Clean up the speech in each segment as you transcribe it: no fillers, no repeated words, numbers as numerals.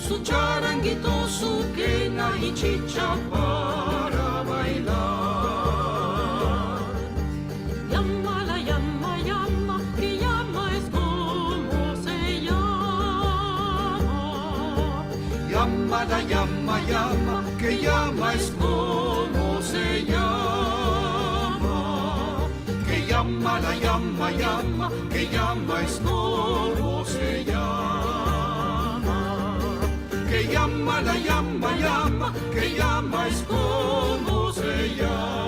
su charanguito, su quena y chicha para bailar. Llama la llama, llama, que llama es como se llama. Llama la llama, llama, que llama es como se llama. Que llama la llama, llama, que llama es como se llama. Que llama la llama, llama, que llama es como se llama.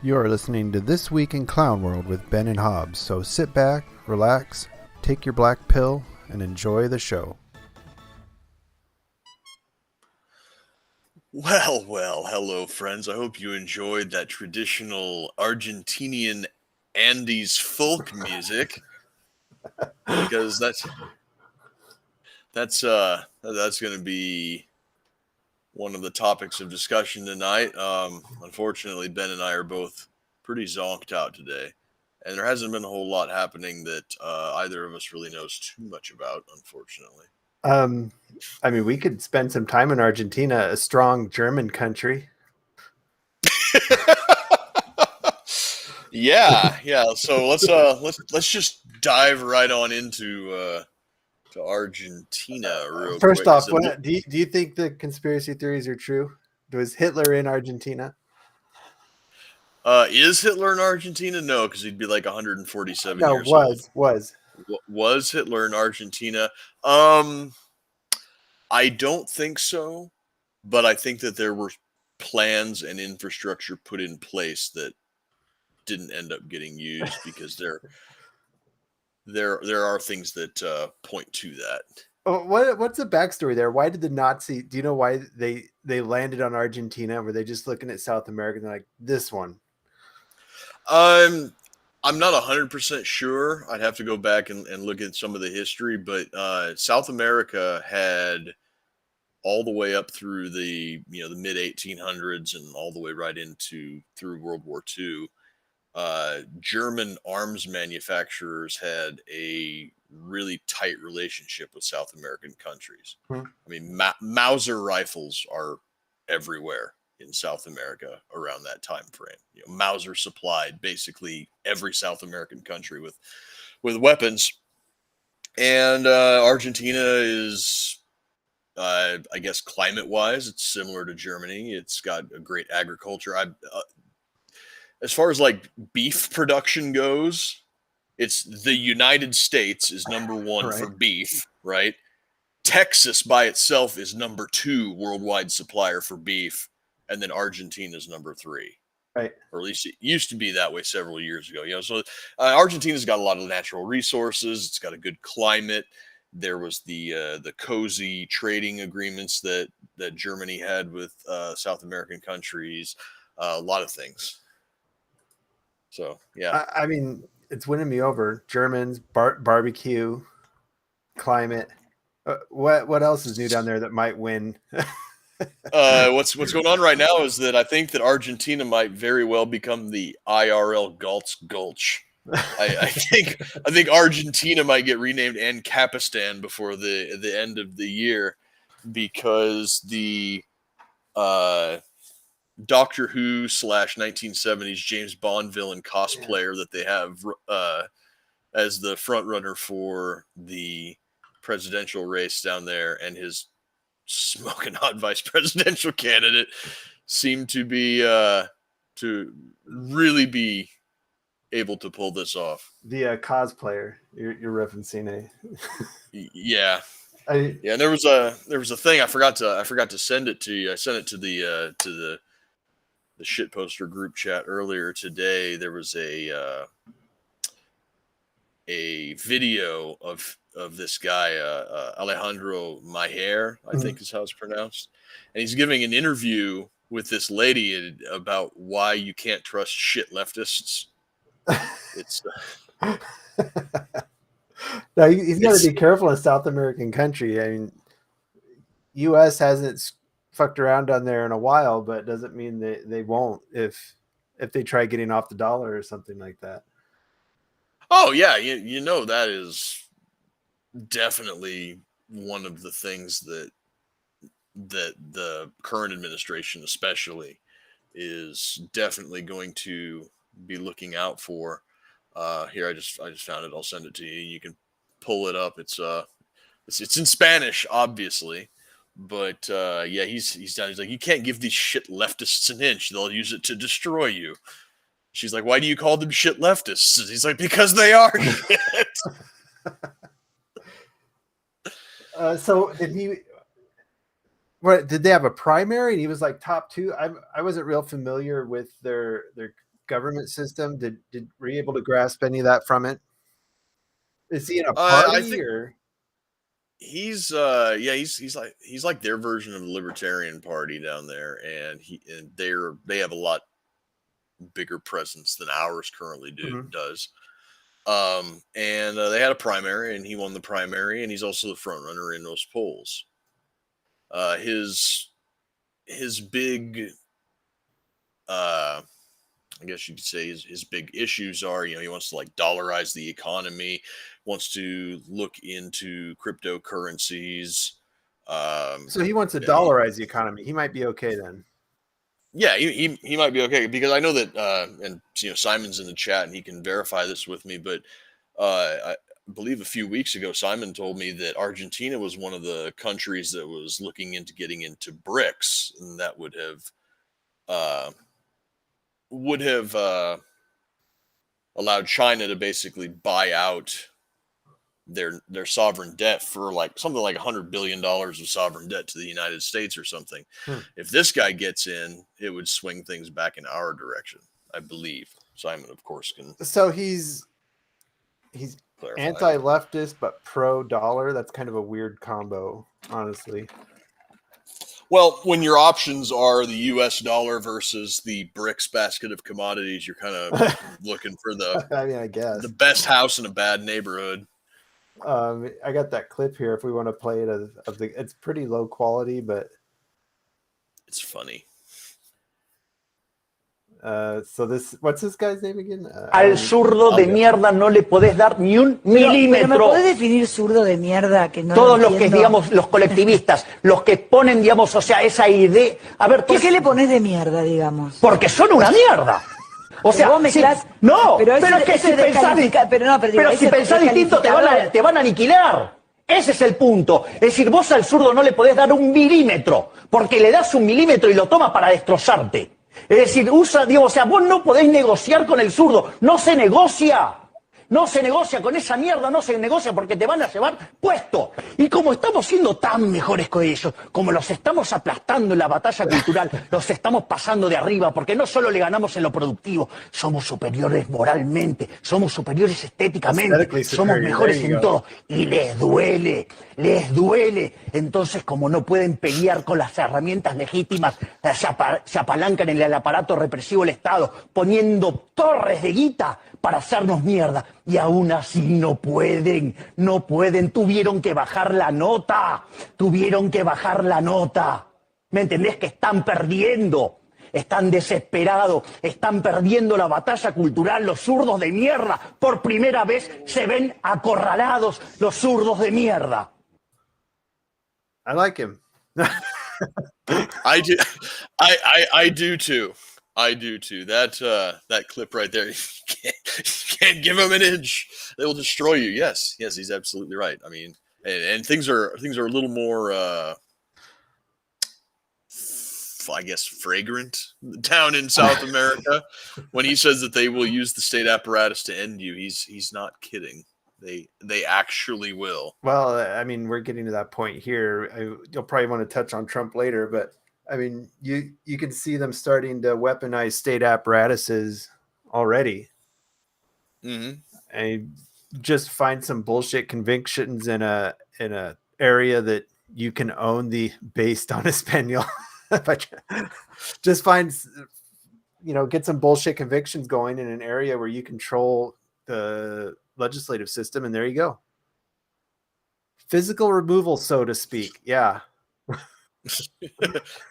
You are listening to This Week in Clown World with Ben and Hobbs, so sit back, relax, take your black pill, and enjoy the show. Well, hello, friends. I hope you enjoyed that traditional Argentinian Andes folk music, because that's going to be one of the topics of discussion tonight. Unfortunately, Ben and I are both pretty zonked out today, and there hasn't been a whole lot happening that either of us really knows too much about, unfortunately. I mean, we could spend some time in Argentina, a strong German country. Yeah. So let's just dive right on into to Argentina real First quick. off, do you think the conspiracy theories are true? Was Hitler in Argentina? Is Hitler in Argentina? No, because he'd be like 147 No, years old. Was Hitler in Argentina? I don't think so, but I think that there were plans and infrastructure put in place that didn't end up getting used because there are things that point to that. What's the backstory there? Why did the Nazi? Do you know why they landed on Argentina? Were they just looking at South America and they're like, this one? I'm not 100% sure. I'd have to go back and look at some of the history, but South America had all the way up through the mid 1800s and all the way right through World War II. German arms manufacturers had a really tight relationship with South American countries. I mean, Mauser rifles are everywhere in South America around that time frame. Mauser supplied basically every South American country with weapons, and Argentina is, I guess, climate-wise, it's similar to Germany. It's got a great agriculture. As far as like beef production goes, it's the United States is number one for beef, right? Texas by itself is number 2 worldwide supplier for beef, and then Argentina is number 3. Right. Or at least it used to be that way several years ago. So Argentina's got a lot of natural resources. It's got a good climate. There was the cozy trading agreements that Germany had with South American countries. A lot of things. So yeah, I mean, it's winning me over. Germans, barbecue, climate. What else is new down there that might win? What's going on right now is that I think that Argentina might very well become the IRL Gulch. I think Argentina might get renamed Ancapistan before the end of the year, because the Doctor Who / 1970s James Bond villain cosplayer that they have as the front runner for the presidential race down there, and his smoking hot vice presidential candidate seem to be to really be able to pull this off. The cosplayer you're referencing Yeah. I Yeah, and there was a thing I forgot to send it to you. I sent it to the shit poster group chat earlier today. There was a video of this guy Alejandro Maher, I think is how it's pronounced, and he's giving an interview with this lady about why you can't trust shit leftists. It's now he's got to be careful in South American country. I mean, U.S. hasn't fucked around down there in a while, but it doesn't mean they won't if they try getting off the dollar or something like that. Oh yeah, you know that is definitely one of the things that the current administration especially is definitely going to be looking out for. Here I just found it. I'll send it to you. You can pull it up. It's in Spanish, obviously, but yeah, he's down. He's like, you can't give these shit leftists an inch. They'll use it to destroy you. She's like, why do you call them shit leftists? He's like, because they are shit. So did they have a primary? And he was like top 2. I wasn't real familiar with their government system. Were you able to grasp any of that from it? Is he in a party I think or? He's he's like their version of the Libertarian Party down there, and they have a lot bigger presence than ours currently does. And they had a primary, and he won the primary, and he's also the front runner in those polls. His big, I guess you could say his big issues are, he wants to like dollarize the economy, wants to look into cryptocurrencies. So he wants to dollarize the economy. He might be okay then. Yeah, he might be okay, because I know that, and Simon's in the chat and he can verify this with me, but I believe a few weeks ago Simon told me that Argentina was one of the countries that was looking into getting into BRICS, and that would have allowed China to basically buy out their sovereign debt for like something like $100 billion of sovereign debt to the United States or something. If this guy gets in, it would swing things back in our direction, I believe. Simon, of course, can. So he's anti-leftist but pro-dollar. That's kind of a weird combo, honestly. Well, when your options are the U.S. dollar versus the BRICS basket of commodities, you're kind of looking for I guess the best house in a bad neighborhood. I got that clip here if we want to play it it's pretty low quality, but it's funny. So what's this guy's name again? Al zurdo de mierda no le podés dar ni un milímetro. ¿Me podés definir zurdo de mierda? Que no todos los que, digamos, los colectivistas, los que ponen, digamos, o sea, esa idea. A ver, ¿por qué le pones de mierda, digamos? Porque son una mierda. O sea, vos mezclás, no, pero es que si pensás distinto te van a aniquilar. Ese es el punto. Es decir, vos al zurdo no le podés dar un milímetro, porque le das un milímetro y lo toma para destrozarte. Es decir, vos no podés negociar con el zurdo. No se negocia. No se negocia con esa mierda, no se negocia porque te van a llevar puesto. Y como estamos siendo tan mejores que ellos, como los estamos aplastando en la batalla cultural, los estamos pasando de arriba, porque no solo le ganamos en lo productivo, somos superiores moralmente, somos superiores estéticamente, somos mejores en todo. Y les duele. Entonces, como no pueden pelear con las herramientas legítimas, se apalancan en el aparato represivo del Estado, poniendo torres de guita para hacernos mierda. Y aún así no pueden, tuvieron que bajar la nota. ¿Me entendés? Que están perdiendo, están desesperados, están perdiendo la batalla cultural, los zurdos de mierda. Por primera vez se ven acorralados los zurdos de mierda. I like him. I do. I do too. I do too. That clip right there, you can't give them an inch. They will destroy you. Yes, he's absolutely right. I mean, and things are a little more I guess, fragrant town in South America. When he says that they will use the state apparatus to end you, he's not kidding. They actually will. Well, I mean, we're getting to that point here. You'll probably want to touch on Trump later, but I mean, you can see them starting to weaponize state apparatuses already. Mm-hmm. And just find some bullshit convictions in a area that you can own based on Espanol. But just find, get some bullshit convictions going in an area where you control the legislative system, and there you go. Physical removal, so to speak. Yeah.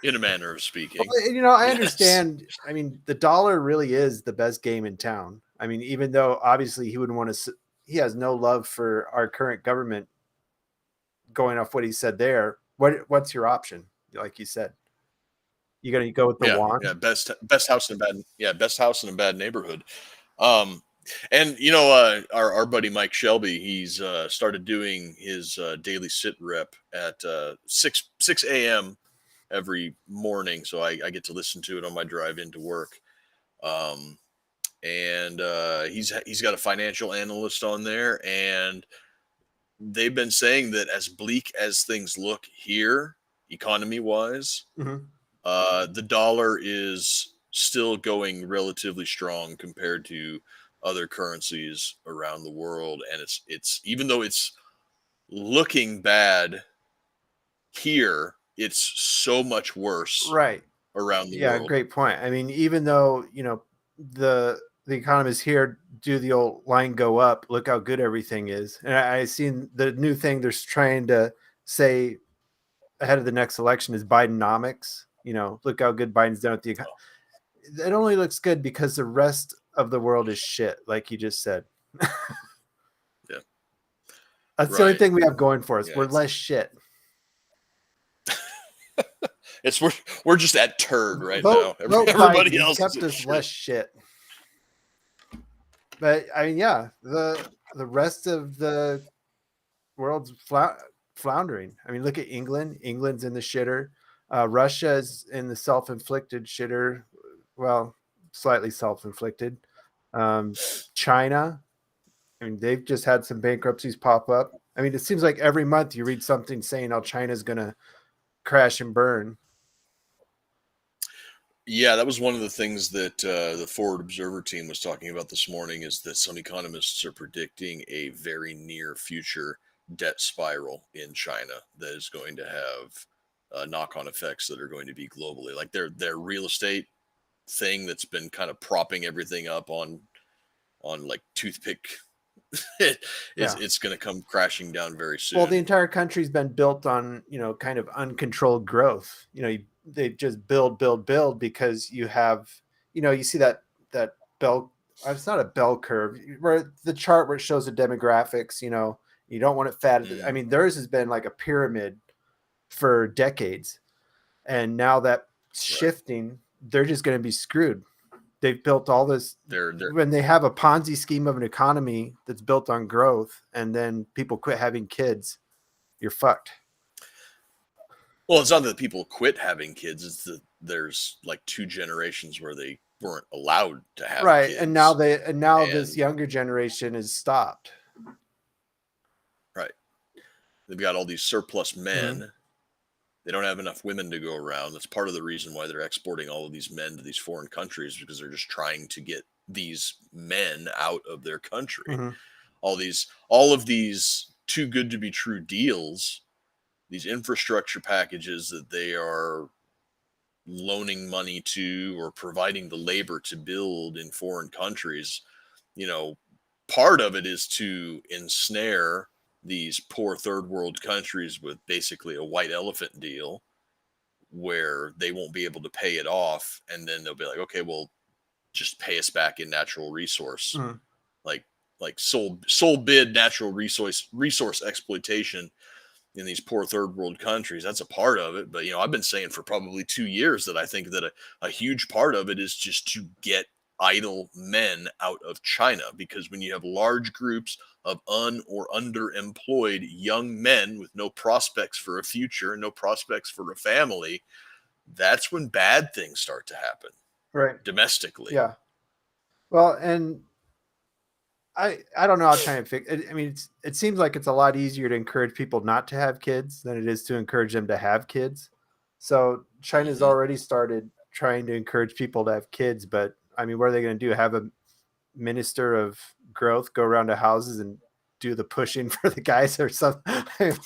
In a manner of speaking. Well, I understand. I mean, the dollar really is the best game in town. I mean, even though obviously he wouldn't want to, he has no love for our current government. Going off what he said there, what's your option? Like you said, you got to go with the yuan. Yeah, best house in a bad neighborhood. And our buddy Mike Shelby, he's started doing his daily sit rep at 6 a.m. every morning, so I get to listen to it on my drive into work. And he's got a financial analyst on there, and they've been saying that as bleak as things look here, economy wise, the dollar is still going relatively strong compared to other currencies around the world. And it's even though it's looking bad here, it's so much worse right around the world. Yeah, great point. I mean, even though, the economists here do the old line go up, look how good everything is. And I seen the new thing they're trying to say ahead of the next election is Bidenomics. Look how good Biden's done with the economy. It only looks good because the rest of the world is shit, like you just said. Yeah. That's the only thing we have going for us. Yeah, we're less shit. We're just at turd right now. Everybody else kept us less shit. But I mean, yeah, the rest of the world's floundering. I mean, look at England. England's in the shitter. Russia's in the self-inflicted shitter. Well, slightly self-inflicted. China, I mean, they've just had some bankruptcies pop up. I mean, it seems like every month you read something saying how China's going to crash and burn. Yeah, that was one of the things that the Forward Observer team was talking about this morning, is that some economists are predicting a very near future debt spiral in China that is going to have knock-on effects that are going to be globally. Like their real estate thing that's been kind of propping everything up on like toothpick. It's going to come crashing down very soon. Well, the entire country's been built on, kind of uncontrolled growth. They just build because you have, you see that bell. It's not a bell curve, where the chart where it shows the demographics. You don't want it fat. I mean, theirs has been like a pyramid for decades, and now that shifting, they're just going to be screwed. They've built all this. When they have a Ponzi scheme of an economy that's built on growth, and then people quit having kids, you're fucked. Well, it's not that people quit having kids; it's that there's like 2 generations where they weren't allowed to have kids. And now this younger generation is stopped. Right. They've got all these surplus men. They don't have enough women to go around. That's part of the reason why they're exporting all of these men to these foreign countries, because they're just trying to get these men out of their country. All of these too good to be true deals, these infrastructure packages that they are loaning money to or providing the labor to build in foreign countries, part of it is to ensnare these poor third world countries with basically a white elephant deal where they won't be able to pay it off. And then they'll be like, okay, well, just pay us back in natural resource, like sole bid natural resource exploitation in these poor third world countries. That's a part of it. But, I've been saying for probably 2 years that I think that a huge part of it is just to get idle men out of China, because when you have large groups of or underemployed young men with no prospects for a future, no prospects for a family, that's when bad things start to happen Right. domestically. Yeah. Well, and I don't know how China fix. I mean, it seems like it's a lot easier to encourage people not to have kids than it is to encourage them to have kids. So China's already started trying to encourage people to have kids, but I mean, what are they going to do? Have a minister of growth go around to houses and do the pushing for the guys or something?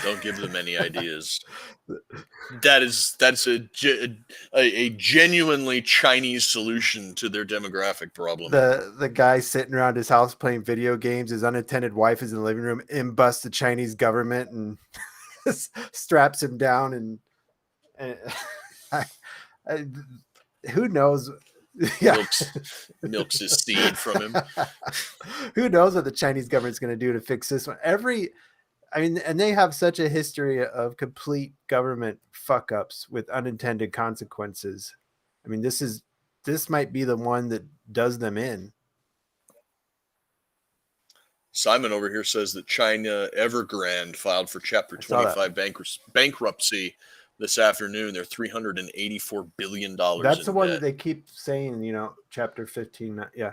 Don't give them any ideas. That's a genuinely Chinese solution to their demographic problem. The guy sitting around his house playing video games, his unattended wife is in the living room, and busts the Chinese government and straps him down, and who knows? Yeah, milks his seed from him. Who knows what the Chinese government's going to do to fix this one? And they have such a history of complete government fuck ups with unintended consequences. I mean, this might be the one that does them in. Simon over here says that China Evergrande filed for Chapter 25 bankruptcy this afternoon. They're $384 billion. That's the one that they keep saying, Chapter 15. Yeah.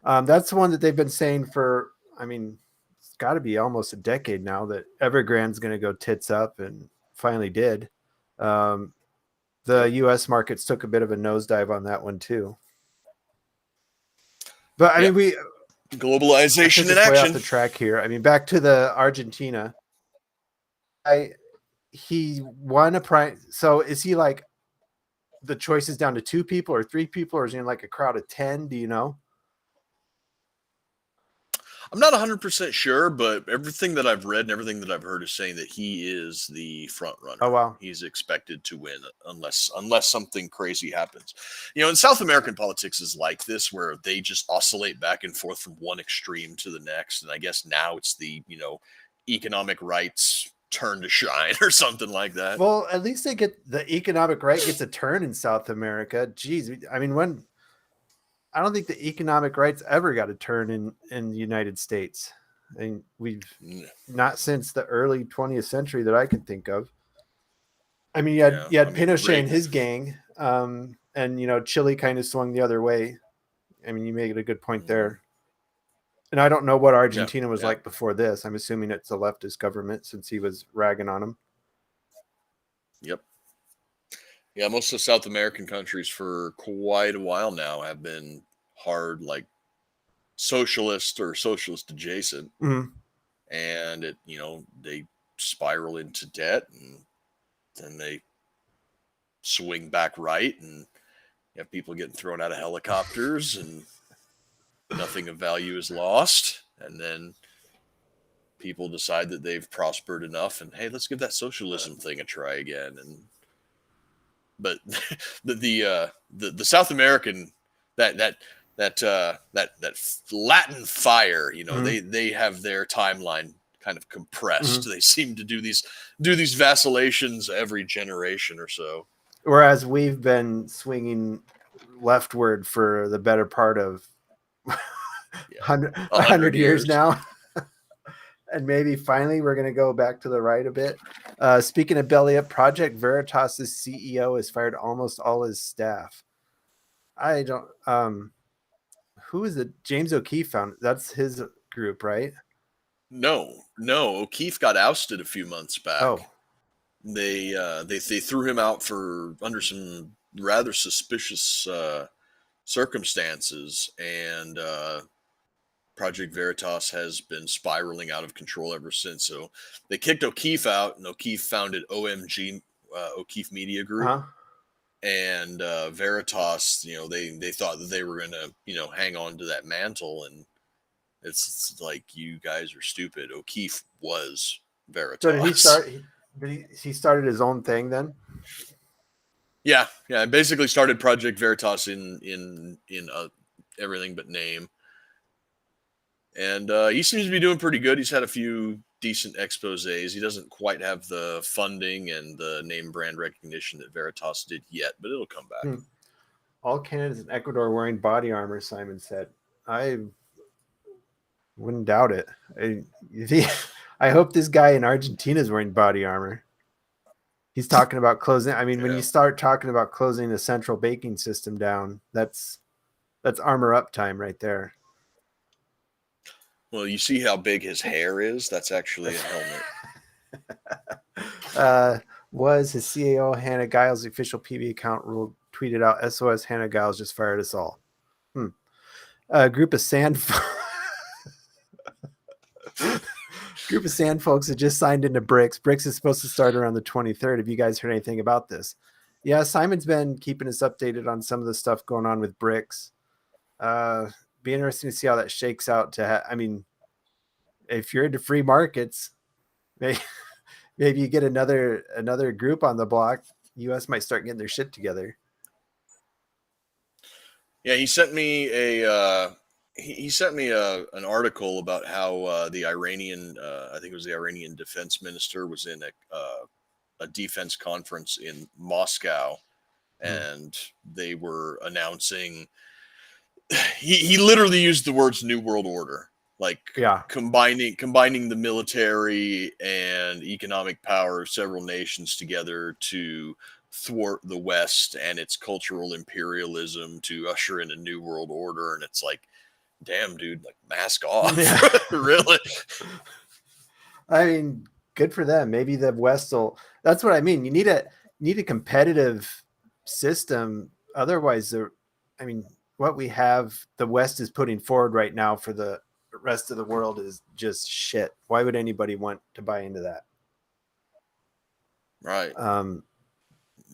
That's the one that they've been saying for, I mean, it's got to be almost a decade now that Evergrande's going to go tits up, and finally did. The U.S. markets took a bit of a nosedive on that one too. But I mean, globalization in way action. Off the track here. I mean, back to the Argentina. He won a prize. So is he like the choice is down to 2 people or 3 people, or is he in like a crowd of 10? Do you know? I'm not 100% sure, but everything that I've read and everything that I've heard is saying that he is the front runner. Oh, wow. He's expected to win unless something crazy happens. In South American politics is like this, where they just oscillate back and forth from one extreme to the next. And I guess now it's the, economic rights turn to shine or something like that. Well, at least they get the economic right gets a turn in South America. Jeez. I mean, I don't think the economic rights ever got a turn in the United States. I mean, we've not since the early 20th century that I can think of. I mean, you had Pinochet and his gang, and Chile kind of swung the other way. I mean, you made a good point there. And I don't know what Argentina was like before this. I'm assuming it's a leftist government since he was ragging on them. Yep. Yeah, most of the South American countries for quite a while now have been hard, like socialist or socialist adjacent. Mm-hmm. And they spiral into debt, and then they swing back right, and you have people getting thrown out of helicopters, and nothing of value is lost. And then people decide that they've prospered enough, and hey, let's give that socialism thing a try again. But the South American that Latin fire, they have their timeline kind of compressed. Mm-hmm. They seem to do these vacillations every generation or so. Whereas we've been swinging leftward for the better part of 100 years now. And maybe finally we're going to go back to the right a bit. Speaking of belly up, Project Veritas's CEO has fired almost all his staff. I don't. Who is it? James O'Keefe found. That's his group, right? No. O'Keefe got ousted a few months back. Oh, they threw him out under some rather suspicious circumstances, and Project Veritas has been spiraling out of control ever since. So they kicked O'Keefe out, and O'Keefe founded OMG, O'Keefe Media Group. uh-huh. And Veritas, they thought that they were going to, hang on to that mantle. And it's like, you guys are stupid. O'Keefe was Veritas. So did he start? He started his own thing then? Yeah. I basically started Project Veritas in everything but name. And he seems to be doing pretty good. He's had a few decent exposés. He doesn't quite have the funding and the name brand recognition that Veritas did yet, but it'll come back. All Canadians in Ecuador wearing body armor, Simon said. I wouldn't doubt it. I hope this guy in Argentina is wearing body armor. He's talking about closing. I mean, when Yeah. you start talking about closing the central banking system down, that's armor up time right there. Well, you see how big his hair is? That's actually a helmet. Was his CAO Hannah Giles' official PB account rule tweeted out SOS Hannah Giles just fired us all. A group of sand folks had just signed into BRICS. BRICS is supposed to start around the 23rd. Have you guys heard anything about this? Yeah, Simon's been keeping us updated on some of the stuff going on with BRICS. Be interesting to see how that shakes out. I mean, if you're into free markets, maybe you get another group on the block. U.S. might start getting their shit together. Yeah, he sent me an article about how the Iranian, I think it was the Iranian defense minister, was in a defense conference in Moscow, and they were announcing. He literally used the words "New World Order," like combining the military and economic power of several nations together to thwart the West and its cultural imperialism, to usher in a new world order. And it's like, damn, dude, like, mask off. Yeah. Really? I mean, good for them. Maybe the West will. That's what I mean. You need a competitive system. Otherwise, what we have, the West is putting forward right now for the rest of the world is just shit. Why would anybody want to buy into that? Right.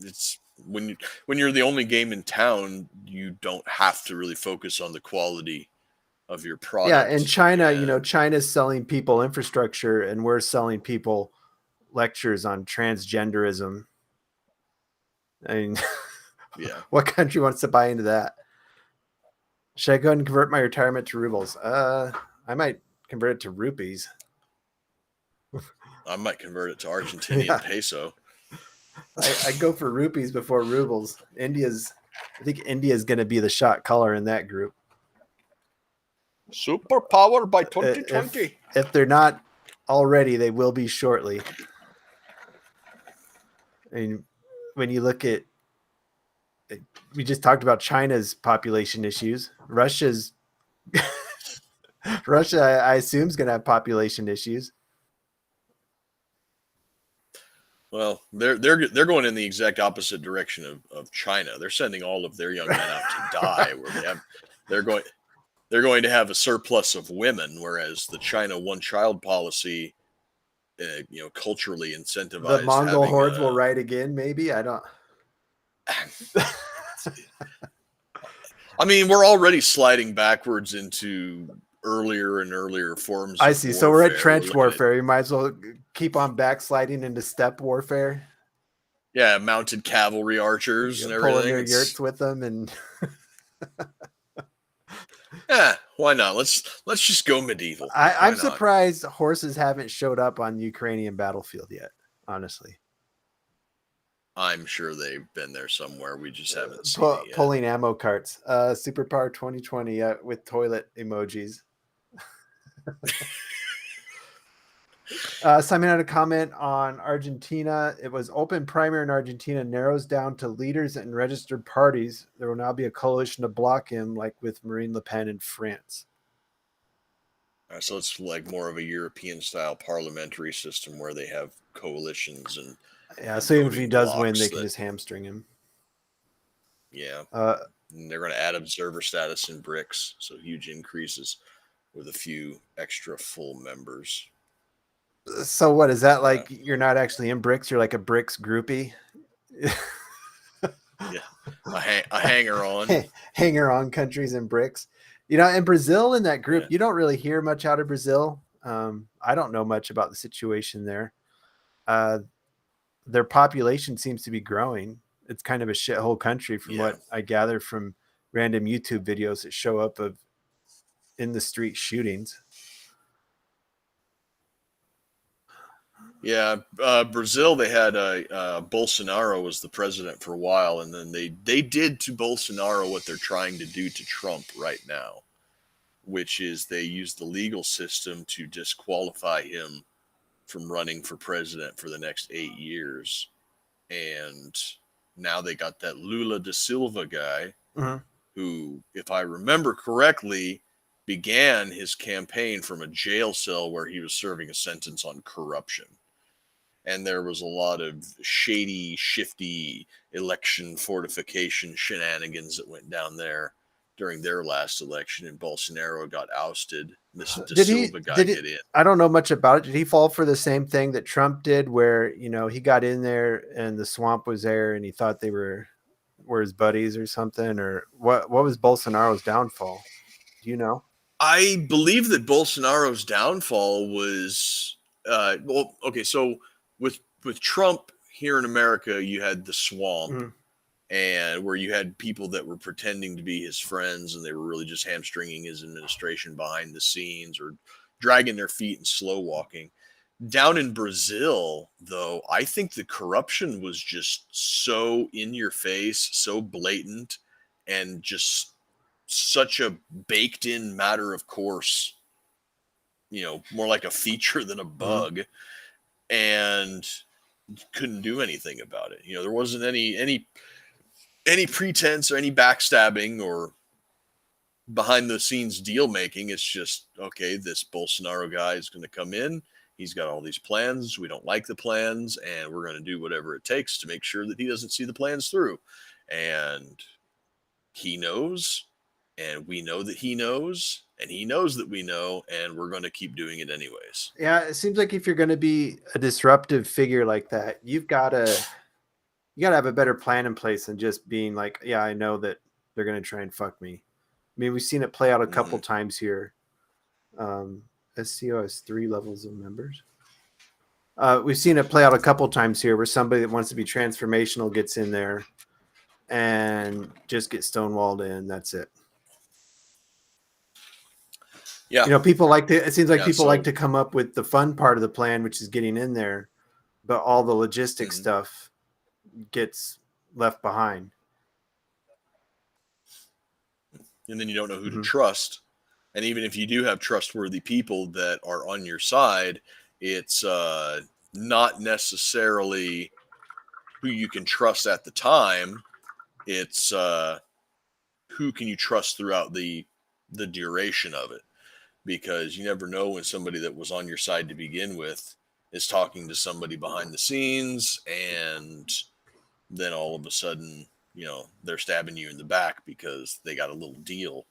It's when you're the only game in town, you don't have to really focus on the quality of your product. Yeah, and China, China's selling people infrastructure, and we're selling people lectures on transgenderism. I mean, yeah. What country wants to buy into that? Should I go ahead and convert my retirement to rubles? I might convert it to rupees. I might convert it to Argentinian peso. I go for rupees before rubles. I think India's going to be the shot caller in that group. Superpower by 2020. If they're not already, they will be shortly. I mean, when you look at, we just talked about China's population issues. Russia, I assume, is going to have population issues. Well, they're going in the exact opposite direction of China. They're sending all of their young men out to die. Where they're going to have a surplus of women, whereas the China one-child policy, culturally incentivized. The Mongol hordes will ride again. Maybe I don't. I mean, we're already sliding backwards into earlier and earlier forms. I see. Warfare. So we're at trench warfare. You might as well keep on backsliding into steppe warfare. Yeah, mounted cavalry archers and everything. Pulling their yurts with them, and yeah, why not? Let's just go medieval. I'm surprised horses haven't showed up on the Ukrainian battlefield yet. Honestly, I'm sure they've been there somewhere. We just haven't seen it yet. Pulling ammo carts. Superpower 2020 with toilet emojis. Simon had a comment on Argentina. It was open primary in Argentina narrows down to leaders and registered parties. There will now be a coalition to block him, like with Marine Le Pen in France. So it's like more of a European style parliamentary system where they have coalitions and so even if he does win, they can just hamstring him. Yeah. And they're going to add observer status in BRICS, so huge increases with a few extra full members. So what is that like? You're not actually in BRICS. You're like a BRICS groupie. Yeah, a hanger on. Hanger on countries in BRICS. In Brazil, in that group, you don't really hear much out of Brazil. I don't know much about the situation there. Their population seems to be growing. It's kind of a shithole country from what I gather from random YouTube videos that show up of in the street shootings. Yeah, Brazil, they had Bolsonaro was the president for a while, and then they did to Bolsonaro what they're trying to do to Trump right now, which is they used the legal system to disqualify him from running for president for the next 8 years. And now they got that Lula da Silva guy Mhm. who, if I remember correctly, began his campaign from a jail cell where he was serving a sentence on corruption. And there was a lot of shady, shifty election fortification shenanigans that went down there during their last election, and Bolsonaro got ousted. This Da Silva guy get in. I don't know much about it. Did he fall for the same thing that Trump did, where he got in there and the swamp was there, and he thought they were his buddies or something? Or what was Bolsonaro's downfall? Do you know? I believe that Bolsonaro's downfall was well, okay, so with Trump here in America, you had the swamp. Mhm. And where you had people that were pretending to be his friends, and they were really just hamstringing his administration behind the scenes or dragging their feet and slow walking. Down in Brazil, though, I think the corruption was just so in your face, so blatant, and just such a baked in matter of course, more like a feature than a bug, and couldn't do anything about it. There wasn't any pretense or any backstabbing or behind the scenes deal making. It's just, okay, this Bolsonaro guy is going to come in. He's got all these plans. We don't like the plans, and we're going to do whatever it takes to make sure that he doesn't see the plans through. And he knows, and we know that he knows, and he knows that we know, and we're going to keep doing it anyways. Yeah, it seems like if you're going to be a disruptive figure like that, you got to have a better plan in place than just being like, yeah, I know that they're going to try and fuck me. I mean, we've seen it play out a couple times here. SCO has 3 levels of members. We've seen it play out a couple times here where somebody that wants to be transformational gets in there and just gets stonewalled in. That's it. Yeah. People like to, it seems like people like to come up with the fun part of the plan, which is getting in there, but all the logistic stuff gets left behind. And then you don't know who to trust. And even if you do have trustworthy people that are on your side, it's not necessarily who you can trust at the time. It's who can you trust throughout the duration of it. Because you never know when somebody that was on your side to begin with is talking to somebody behind the scenes, and then all of a sudden, they're stabbing you in the back because they got a little deal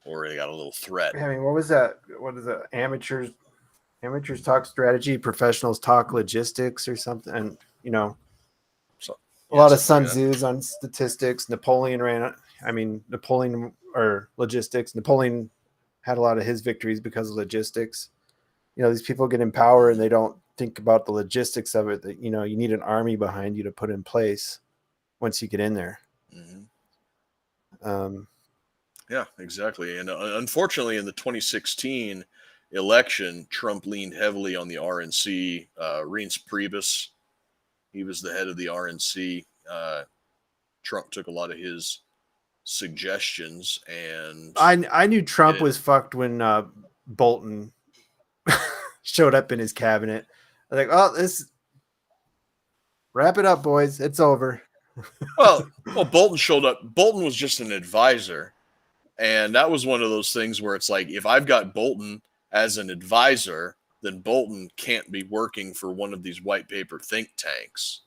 or they got a little threat. I mean, what was that? What is it? Amateurs talk strategy, professionals talk logistics or something. And, a lot of Sun Tzu's on statistics. Napoleon or logistics. Napoleon had a lot of his victories because of logistics. These people get in power and they don't think about the logistics of it, that, you need an army behind you to put in place once you get in there. Yeah, exactly. And unfortunately, in the 2016 election, Trump leaned heavily on the RNC. Reince Priebus, he was the head of the RNC. Trump took a lot of his suggestions, and I knew Trump was fucked when Bolton showed up in his cabinet. I was like, oh, wrap it up, boys. It's over. well, Bolton showed up. Bolton was just an advisor. And that was one of those things where it's like, if I've got Bolton as an advisor, then Bolton can't be working for one of these white paper think tanks.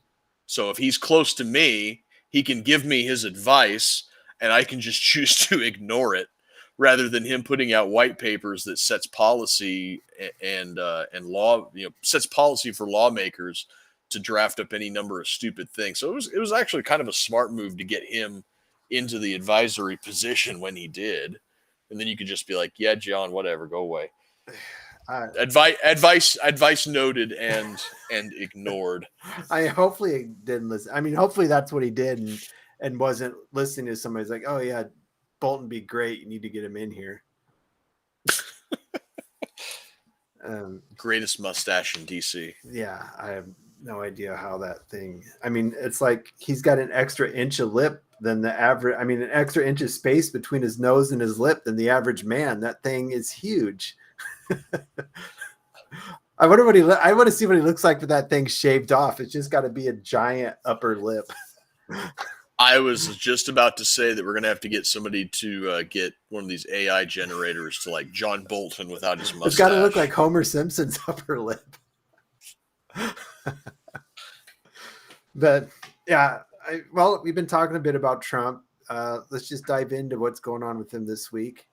So if he's close to me, he can give me his advice and I can just choose to ignore it, rather than him putting out white papers that sets policy and law, sets policy for lawmakers to draft up any number of stupid things. So it was actually kind of a smart move to get him into the advisory position when he did. And then you could just be like, yeah, John, whatever, go away. Advice noted and ignored. Hopefully he didn't listen. I mean, hopefully that's what he did and wasn't listening to somebody's like, oh yeah, Bolton be great. You need to get him in here. Greatest mustache in DC. Yeah, I have no idea how that thing. I mean, it's like he's got an extra inch of lip than the average. I mean, an extra inch of space between his nose and his lip than the average man. That thing is huge. I wonder what I want to see what he looks like with that thing shaved off. It's just got to be a giant upper lip. I was just about to say that we're going to have to get somebody to get one of these AI generators to like John Bolton without his mustache. It's got to look like Homer Simpson's upper lip. But yeah, well, we've been talking a bit about Trump. Let's just dive into what's going on with him this week.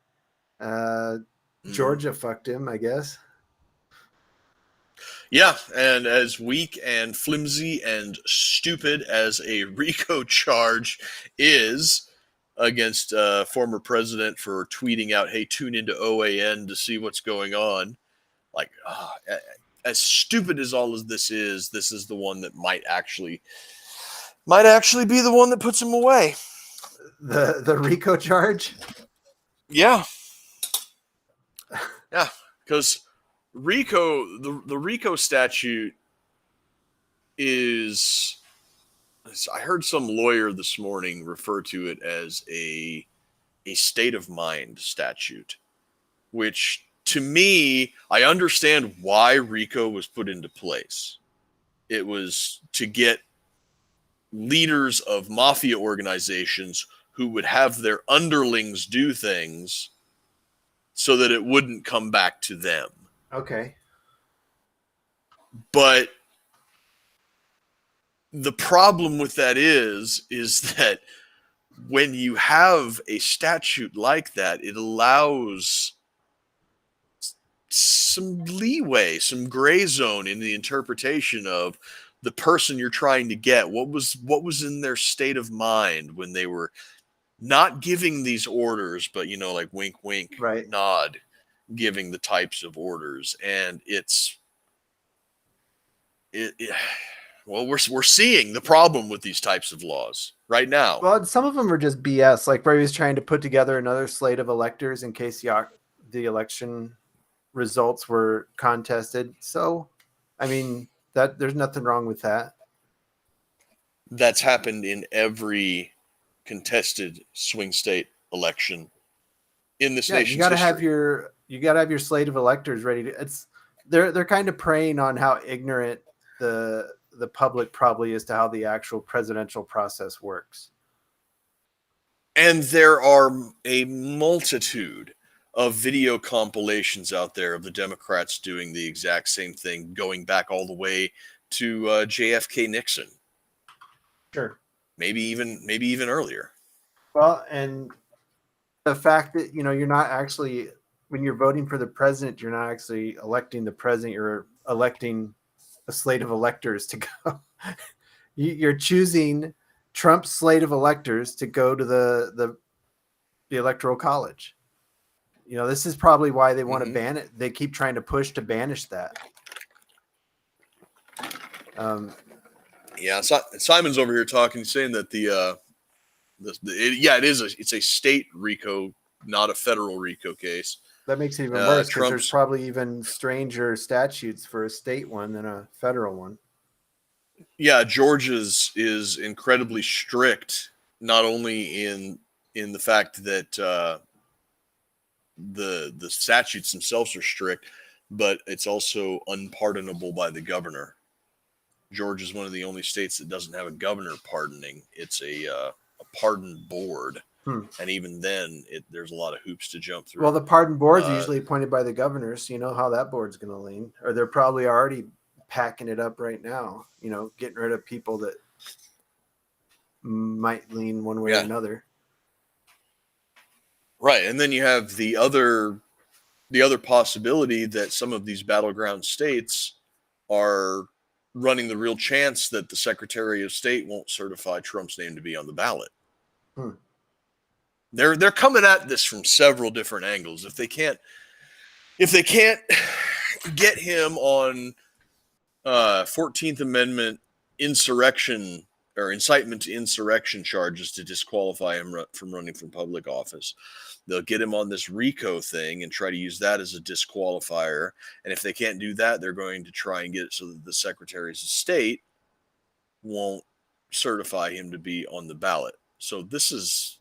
Georgia fucked him, I guess. Yeah, and as weak and flimsy and stupid as a RICO charge is against former president for tweeting out, hey, tune into OAN to see what's going on. Like, as stupid as all of this is the one that might actually be the one that puts him away. The RICO charge? Yeah. Yeah, because RICO, the RICO statute is, I heard some lawyer this morning refer to it as a state of mind statute, which to me, I understand why RICO was put into place. It was to get leaders of mafia organizations who would have their underlings do things so that it wouldn't come back to them. Okay. But the problem with that is that when you have a statute like that, it allows some leeway, some gray zone in the interpretation of the person you're trying to get. What was in their state of mind when they were not giving these orders, but like wink, wink, right, nod, giving the types of orders. And well, we're seeing the problem with these types of laws right now. Well, some of them are just BS, like where he was trying to put together another slate of electors in case the election results were contested. So, I mean, that there's nothing wrong with that. That's happened in every contested swing state election in this nation's you gotta history. You gotta have your slate of electors ready to. They're kind of preying on how ignorant the public probably is to how the actual presidential process works. And there are a multitude of video compilations out there of the Democrats doing the exact same thing, going back all the way to JFK Nixon. Sure. Maybe even earlier. Well, and the fact that you're not actually, when you're voting for the president, you're not actually electing the president. You're electing a slate of electors to go. You're choosing Trump's slate of electors to go to the electoral college. This is probably why they want to ban it. They keep trying to push to banish that. Yeah, Simon's over here talking, saying that it's a state RICO, not a federal RICO case. That makes it even worse because there's probably even stranger statutes for a state one than a federal one. Yeah, Georgia's is incredibly strict, not only in the fact that the statutes themselves are strict, but it's also unpardonable by the governor. Georgia is one of the only states that doesn't have a governor pardoning. It's a pardon board. And even then, there's a lot of hoops to jump through. Well, the pardon board's usually appointed by the governors. So you know how that board's going to lean. Or they're probably already packing it up right now, getting rid of people that might lean one way or another. Right. And then you have the other possibility that some of these battleground states are running the real chance that the Secretary of State won't certify Trump's name to be on the ballot. They're coming at this from several different angles. If they can't get him on 14th Amendment insurrection or incitement to insurrection charges to disqualify him from running for public office, they'll get him on this RICO thing and try to use that as a disqualifier. And if they can't do that, they're going to try and get it so that the secretaries of state won't certify him to be on the ballot. So this is...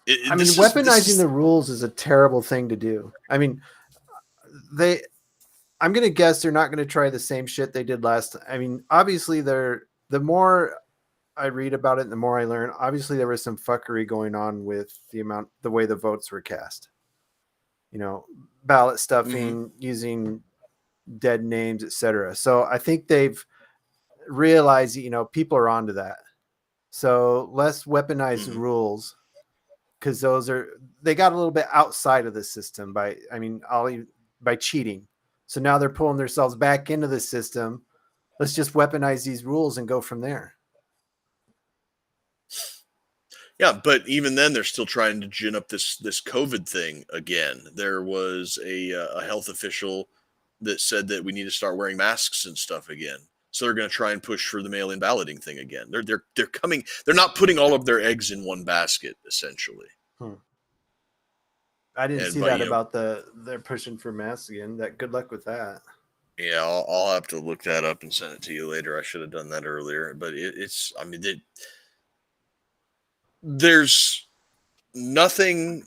weaponizing the rules is a terrible thing to do. I mean, I'm gonna guess they're not gonna try the same shit they did last. I mean, obviously, the more I read about it, and the more I learn. Obviously, there was some fuckery going on with the way the votes were cast. You know, ballot stuffing, using dead names, etc. So I think they've realized, you know, people are onto that. So let's weaponize the rules, because they got a little bit outside of the system by cheating. So now they're pulling themselves back into the system. Let's just weaponize these rules and go from there. Yeah, but even then, they're still trying to gin up this COVID thing again. There was a health official that said that we need to start wearing masks and stuff again. So they're going to try and push for the mail-in balloting thing again. They're coming. They're not putting all of their eggs in one basket, essentially. I didn't see that about they're pushing for masks again. Good luck with that. Yeah, I'll have to look that up and send it to you later. I should have done that earlier, but there's nothing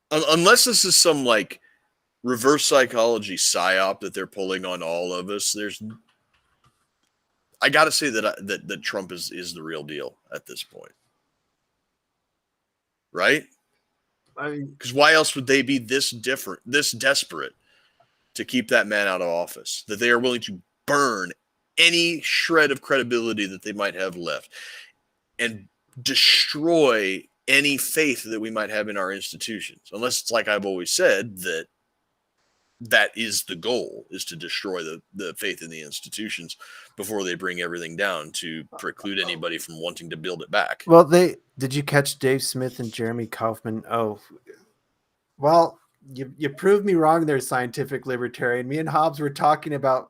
unless this is some like reverse psychology psyop that they're pulling on all of us. I got to say that Trump is the real deal at this point, right? Because why else would they be this desperate to keep that man out of office, that they are willing to burn any shred of credibility that they might have left and destroy any faith that we might have in our institutions? Unless it's like I've always said, that is the goal, is to destroy the faith in the institutions before they bring everything down to preclude anybody from wanting to build it back. Well, did you catch Dave Smith and Jeremy Kaufman? Oh, well, you proved me wrong there, scientific libertarian. Me and Hobbs were talking about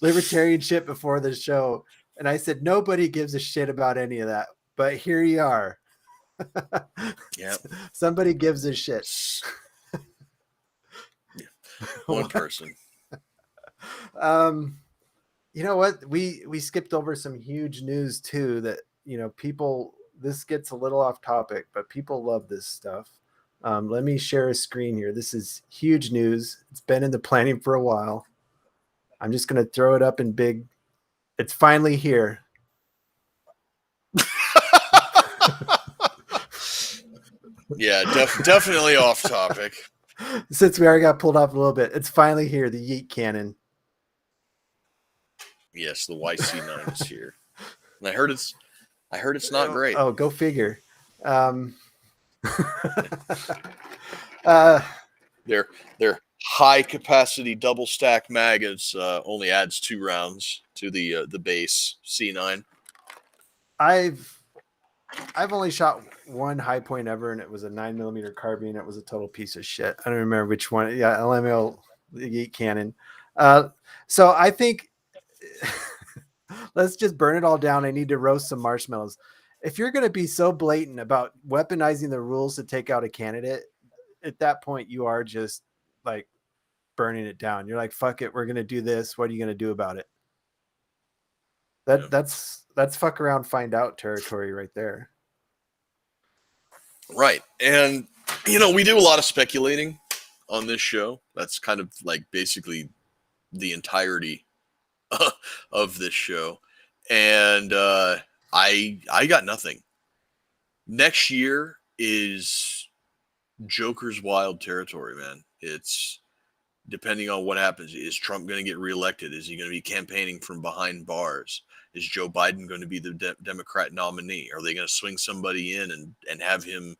libertarian shit before the show, and I said nobody gives a shit about any of that, but here you are. Yeah, somebody gives a shit. One person. You know what? We skipped over some huge news too that, you know, people, this gets a little off topic, but people love this stuff. Let me share a screen here. This is huge news. It's been in the planning for a while. I'm just going to throw it up in big. It's finally here. Yeah, definitely off topic. Since we already got pulled off a little bit, it's finally here. The Yeet cannon. Yes, the YC9 is here. And I heard it's not great. Oh, go figure. Their high capacity double stack mags only adds 2 rounds to the base C9. I've only shot one high point ever, and it was a 9mm carbine. It was a total piece of shit. I don't remember which one. Yeah, LML, the Yeet cannon. So I think let's just burn it all down. I need to roast some marshmallows. If you're going to be so blatant about weaponizing the rules to take out a candidate, at that point you are just like burning it down. You're like, fuck it, we're going to do this. What are you going to do about it? That's fuck around, find out territory right there. Right. And, you know, we do a lot of speculating on this show. That's kind of like basically the entirety of this show. And I got nothing. Next year is Joker's wild territory, man. It's depending on what happens. Is Trump going to get reelected? Is he going to be campaigning from behind bars? Is Joe Biden going to be the Democrat nominee? Are they going to swing somebody in and have him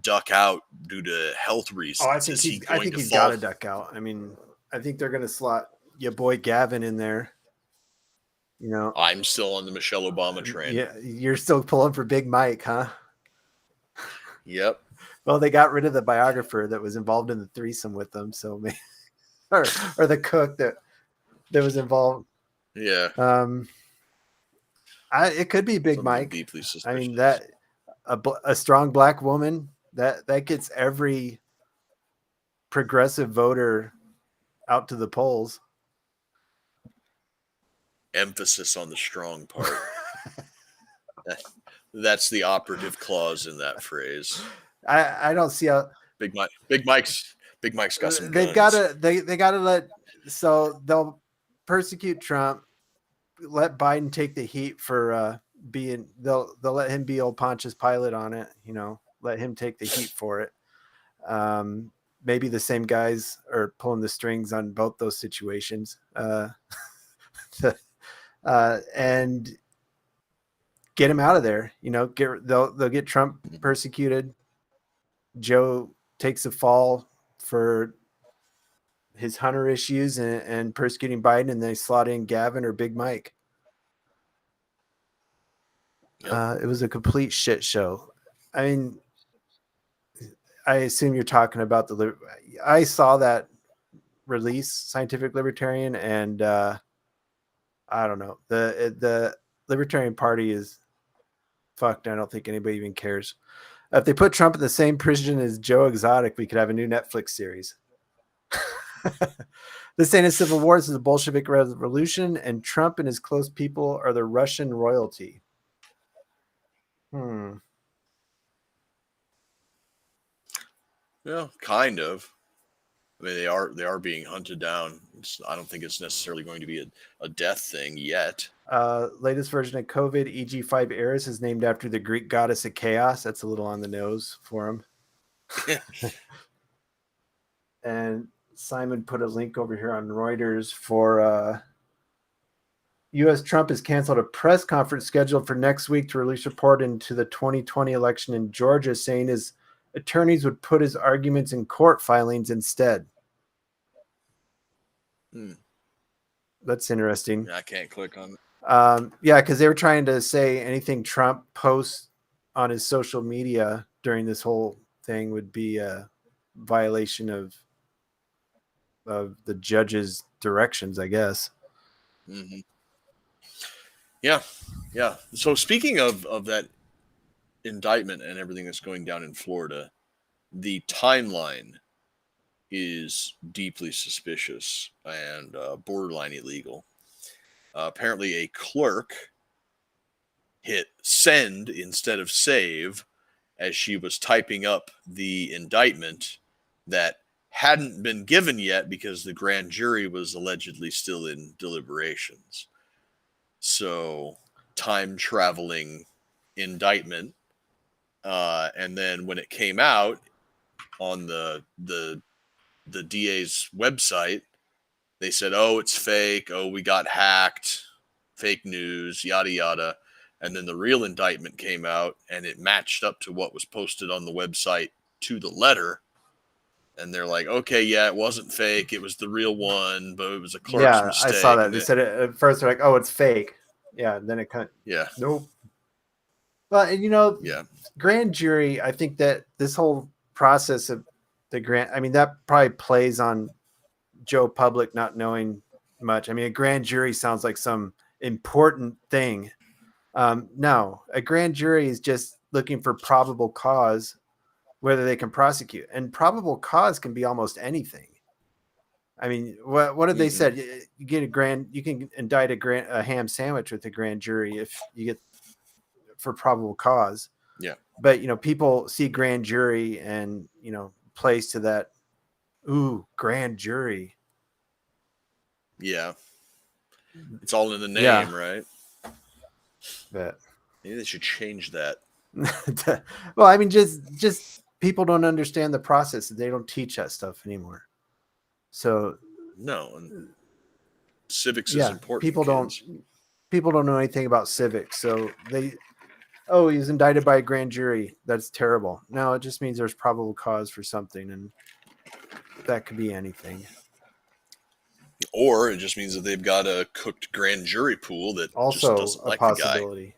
duck out due to health reasons? Oh, I think he's got to duck out. I mean, I think they're going to slot your boy Gavin in there. You know, I'm still on the Michelle Obama train. Yeah, you're still pulling for Big Mike, huh? Yep. Well, they got rid of the biographer that was involved in the threesome with them, so maybe, or the cook that was involved. Yeah. It could be Big Mike. Deeply suspicious. I mean, that a strong black woman that gets every progressive voter out to the polls. Emphasis on the strong part. That's the operative clause in that phrase. I don't see how Big Big Mike's got some They've guns. got to they got to let, so they'll persecute Trump, let Biden take the heat for being, they'll let him be old Pontius Pilate on it, let him take the heat for it. Maybe the same guys are pulling the strings on both those situations. And get him out of there. They'll get Trump persecuted. Joe takes a fall for his Hunter issues and persecuting Biden, and they slot in Gavin or Big Mike. Yep. It was a complete shit show. I mean, I assume you're talking about I saw that release, Scientific Libertarian, and I don't know. The Libertarian Party is fucked. I don't think anybody even cares. If they put Trump in the same prison as Joe Exotic, we could have a new Netflix series. This ain't a civil war. This is a Bolshevik revolution, and Trump and his close people are the Russian royalty. Yeah, kind of. I mean, they are being hunted down. I don't think it's necessarily going to be a death thing yet. Latest version of COVID, EG5 Eris, is named after the Greek goddess of chaos. That's a little on the nose for him. And Simon put a link over here on Reuters for U.S. Trump has canceled a press conference scheduled for next week to release report into the 2020 election in Georgia, saying his attorneys would put his arguments in court filings instead. That's interesting. I can't click on it. Yeah, because they were trying to say anything Trump posts on his social media during this whole thing would be a violation of the judge's directions, I guess. Mm-hmm. Yeah. So speaking of that indictment and everything that's going down in Florida, the timeline is deeply suspicious and borderline illegal. Apparently a clerk hit send instead of save as she was typing up the indictment that hadn't been given yet because the grand jury was allegedly still in deliberations. So time traveling indictment. And then when it came out on the DA's website, they said, oh, it's fake. Oh, we got hacked. Fake news, yada, yada. And then the real indictment came out and it matched up to what was posted on the website to the letter. And they're like, okay, yeah, it wasn't fake. It was the real one, but it was a clerk's mistake. I saw that. They said it at first. They're like, oh, it's fake. Yeah. And then it kind of, yeah. Nope. But, yeah. Grand jury, I think that this whole process of the that probably plays on Joe Public not knowing much. I mean, a grand jury sounds like some important thing. No, a grand jury is just looking for probable cause, whether they can prosecute, and probable cause can be almost anything. I mean, what did they said? You can indict a ham sandwich with a grand jury if you get for probable cause. Yeah. But, people see grand jury and, plays to that. Ooh, grand jury. Yeah. It's all in the name, right? But maybe they should change that. Well, I mean, just people don't understand the process. They don't teach that stuff anymore. So no, and civics is important. People don't know anything about civics. So he's indicted by a grand jury. That's terrible. No, it just means there's probable cause for something, and that could be anything. Or it just means that they've got a cooked grand jury pool that also just doesn't like possibility.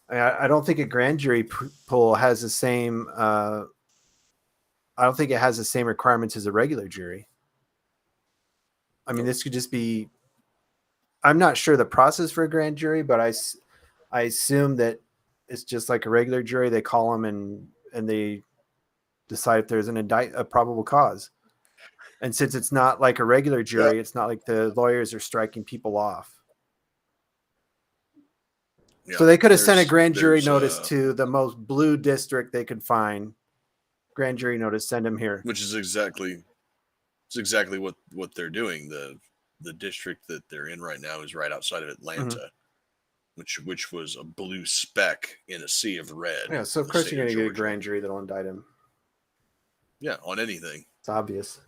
The guy. I don't think a grand jury pool has the same. I don't think it has the same requirements as a regular jury. I mean, this could just be. I'm not sure the process for a grand jury, but I assume that it's just like a regular jury. They call them and they decide if there's a probable cause. And since it's not like a regular jury, It's not like the lawyers are striking people off. So they could have sent a grand jury notice to the most blue district they could find. grand jury notice, send him here. Which is exactly what they're doing. The district that they're in right now is right outside of Atlanta, which was a blue speck in a sea of red. Yeah, so in of the course state you're going to get a Georgia. grand jury that'll indict him. Yeah, on anything. It's obvious.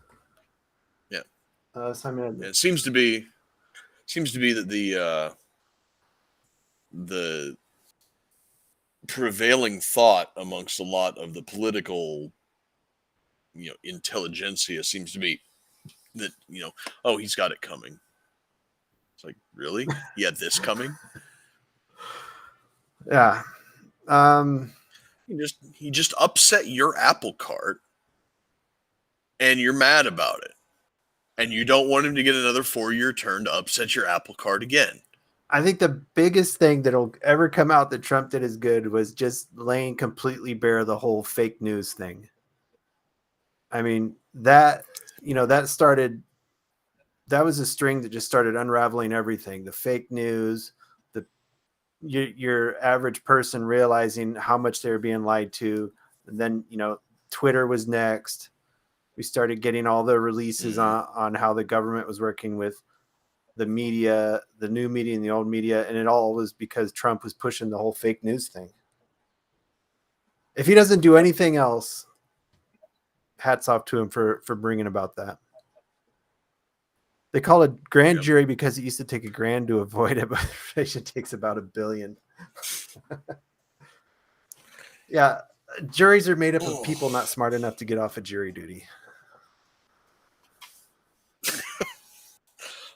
Yeah. Simon, And it seems to be that the prevailing thought amongst a lot of the political, intelligentsia seems to be that, oh, he's got it coming. It's like, really? He had this coming? yeah. He just upset your apple cart and you're mad about it. And you don't want him to get another 4-year term to upset your apple cart again. I think the biggest thing that'll ever come out that Trump did as good was just laying completely bare the whole fake news thing. I mean, that was a string that just started unraveling everything. The fake news, your average person realizing how much they were being lied to. And then, Twitter was next. We started getting all the releases on how the government was working with the media, the new media and the old media. And it all was because Trump was pushing the whole fake news thing. If he doesn't do anything else, hats off to him for bringing about that. They call it grand jury because it used to take $1 grand to avoid it, but it takes about $1 billion. Yeah. Juries are made up of people not smart enough to get off of jury duty.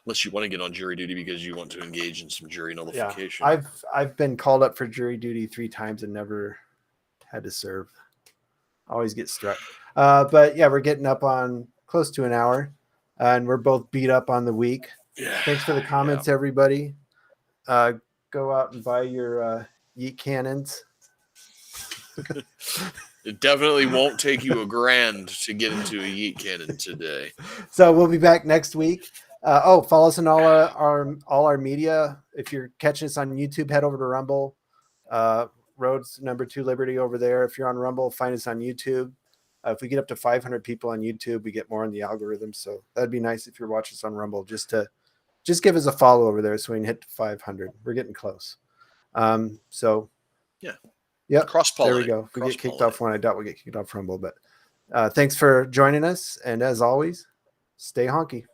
Unless you want to get on jury duty because you want to engage in some jury nullification. Yeah, I've been called up for jury duty 3 times and never had to serve. Always get struck. But yeah, we're getting up on close to an hour, and we're both beat up on the week. Yeah. Thanks for the comments, everybody. Go out and buy your yeet cannons. It definitely won't take you $1 grand to get into a yeet cannon today. So we'll be back next week. Follow us on all our media. If you're catching us on YouTube, head over to Rumble. Roads #2 Liberty over there. If you're on Rumble, find us on YouTube. If we get up to 500 people on YouTube, we get more in the algorithm. So that'd be nice if you're watching us on Rumble, just give us a follow over there so we can hit 500. We're getting close. Yep. Cross-pollinate. There we go. If we get kicked off one, I doubt we'll get kicked off Rumble. But thanks for joining us. And as always, stay honky.